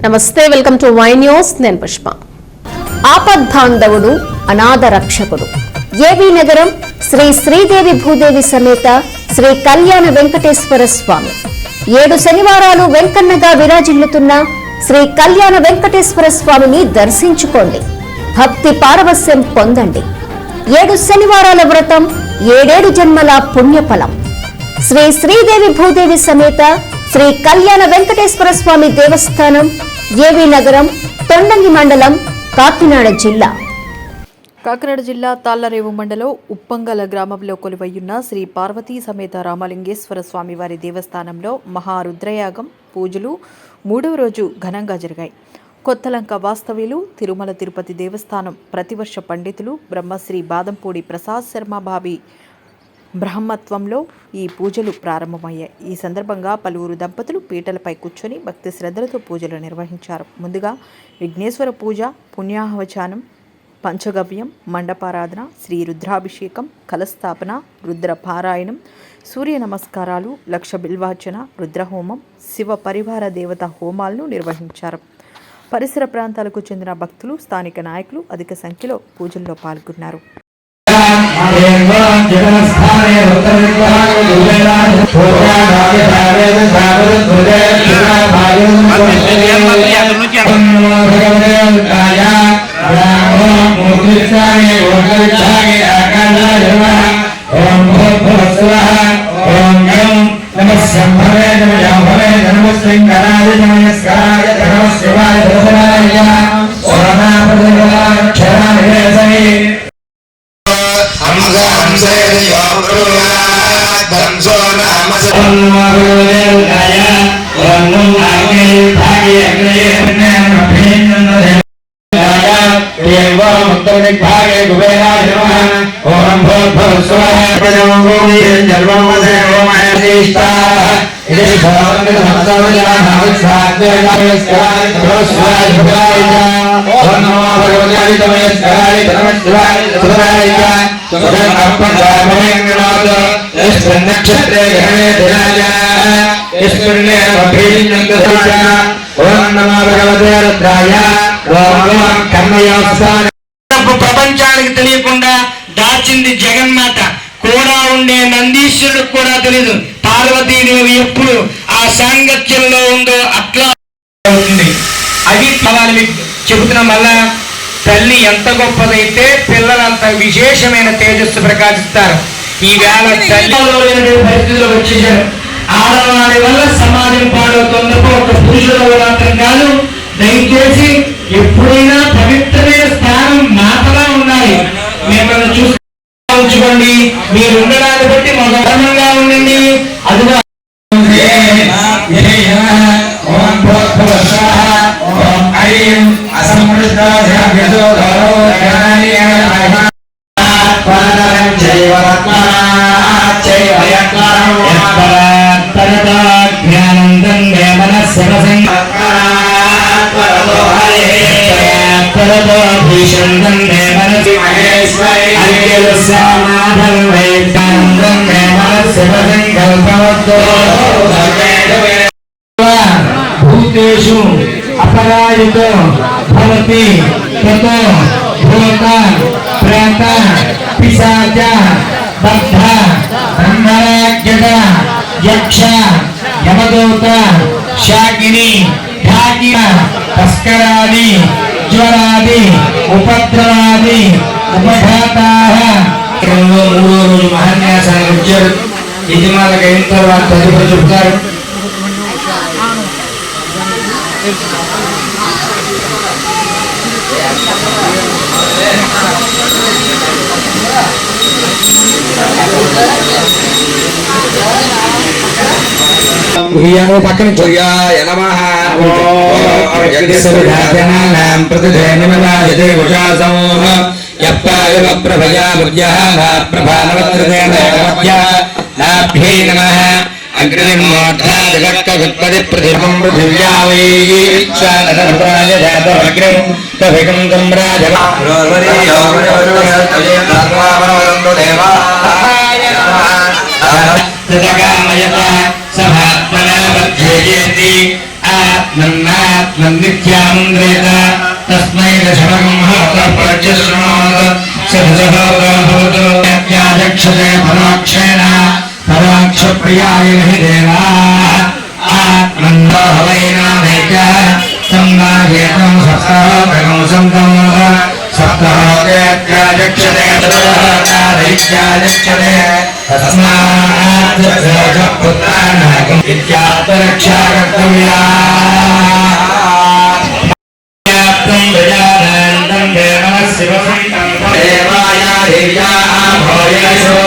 నమస్తే, welcome to Y news. నేను పుష్ప. ఆపద్బాంధవుడు, అనాథ రక్షకుడు. ఏవీ నగరం శ్రీ శ్రీదేవి భూదేవి సమేత శ్రీ కళ్యాణ వెంకటేశ్వర స్వామి 7 శనివారాలు వెంకన్నగా విరాజిల్లుతున్న శ్రీ కళ్యాణ వెంకటేశ్వర స్వామిని దర్శించుకోండి. భక్తి పారవస్యం పొందండి. 7 శనివారాల వ్రతం, 7 జన్మల పుణ్యఫలం. శ్రీ శ్రీదేవి భూదేవి సమేత శ్రీ కళ్యాణ వెంకటేశ్వర స్వామి దేవస్థానం, ఏవీ నగరం, తొండంగి మండలం, కాకినాడ జిల్లా. కాకినాడ జిల్లా తాళ్లరేవు మండలం ఉప్పంగల గ్రామంలో కొలువయ్యున్న శ్రీ పార్వతీ సమేత రామలింగేశ్వర స్వామి వారి దేవస్థానంలో మహారుద్రయాగం పూజలు 3వ రోజు ఘనంగా జరిగాయి. కొత్తలంక వాస్తవ్యులు తిరుమల తిరుపతి దేవస్థానం ప్రతివర్ష పండితులు బ్రహ్మశ్రీ బాదంపూడి ప్రసాద్ శర్మ బాబీ బ్రహ్మత్వంలో ఈ పూజలు ప్రారంభమయ్యాయి. ఈ సందర్భంగా పలువురు దంపతులు పీటలపై కూర్చొని భక్తి శ్రద్ధలతో పూజలు నిర్వహించారు. ముందుగా విఘ్నేశ్వర పూజ, పుణ్యాహవచానం, పంచగవ్యం, మండపారాధన, శ్రీ రుద్రాభిషేకం, కలస్థాపన, రుద్ర పారాయణం, సూర్య నమస్కారాలు, లక్ష బిల్వార్చన, రుద్రహోమం, శివ పరివార దేవత హోమాలను నిర్వహించారు. పరిసర ప్రాంతాలకు చెందిన భక్తులు, స్థానిక నాయకులు అధిక సంఖ్యలో పూజల్లో పాల్గొన్నారు. ప్రపంచానికి తెలియకుండా దాచింది జగన్మాత. కూడా ఉండే నందీశ్వరుడు కూడా తెలియదు పార్వతీదేవి ఎప్పుడు ఆ సాంగత్యంలో ఉందో అట్లా అవుతుంది. అది ఫలాన్ని చెబుతున్న మళ్ళా తల్లి ఎంత గొప్పదైతే పిల్లలంత విశేషమైన తేజస్సు ప్రకాశిస్తారు. ఈ వేళ తల్లి పరిస్థితులు వచ్చేసారు. ఆడవారి వల్ల సమాజం పాడవుతున్నప్పుడు ఒక పురుషుడు మాత్రం కాదు. దయచేసి ఎప్పుడైనా పవిత్రమైన స్థానం మాతలా ఉండాలి. మిమ్మల్ని చూసుకోండి, మీరు ఉండడాన్ని బట్టి మాకు ధర్మంగా ఉండండి. అదిగా భూతేషు అపరాజితో భవతి తతో భూత ప్రేత పిశాచ బద్ధ బ్రహ్మరాజ్యద యక్ష యమదూత శాకిని ఢాకిన తస్కరాది జ్వరాది ఉపద్రవాది ఉపఘాతాః. 3వ రోజు మహాన్యాసానికి వచ్చారు. యజమానులకు అయిన తర్వాత తదుపరి చెప్తారు. పక్కన नित्यामन्त्रेत तस्मै दशमकं प्रत्यश्रमात् सदसभवतु त्याजक्षते परोक्षेण परोक्षप्रियाय हि देवा आत्मन्दाहवैनामेक संवाहेतं सप्ताहकं सन्तं सप्ताहत्यजक्षते तदारयित्याजक्षते तस्मात् पुत्राणागम् इत्यात्मरक्षा कर्तव्या देवाय देव्या भोयशो